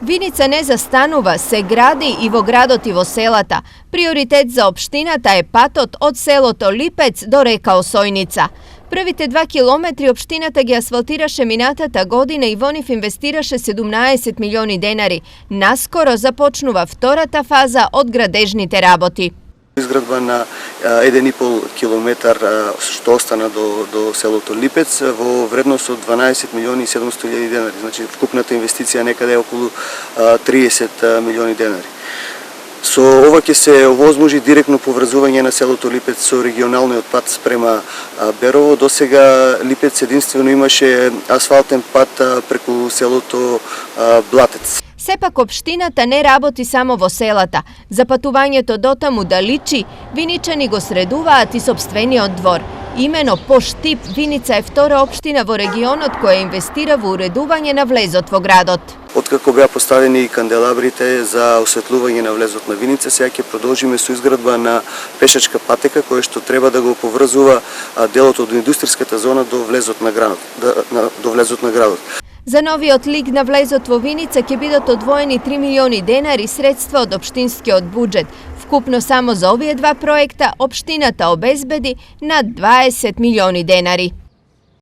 Vinica ne zastanuva se gradi i vo gradotivo selata. Prioritet za opštinata je patot od seloto Lipec do reka Osojnica. Prvite 2 kilometri opštinata gi asfaltiraše minatata godine i vonif investiraše 17 milioni denari. Naskoro započnuva vtorata faza od gradežnite raboti. Изградба на 1,5 километар што остана до селото Липец во вредност од 12 милиони и 700 илјади денари. Значи вкупната инвестиција некаде е околу 30 милиони денари. Со ова ќе се овозможи директно поврзување на селото Липец со регионалниот пат спрема Берово. Досега Липец единствено имаше асфалтен пат преку селото Блатец. Сепак општината не работи само во селата. За патувањето дотаму да личи, виничани го средуваат и сопствениот двор. Имено по штип, Виница е втора општина во регионот која инвестира во уредување на влезот во градот. Откако беа поставени канделабрите за осветлување на влезот на Виница, сега ќе продолжиме со изградба на пешачка патека која што треба да го поврзува делот од индустријската зона до влезот на градот. За новиот лик на влезот во Виница ќе бидат одвоени 3 милиони денари средства од општинскиот буџет. Вкупно само за овие два проекта општината обезбеди над 20 милиони денари.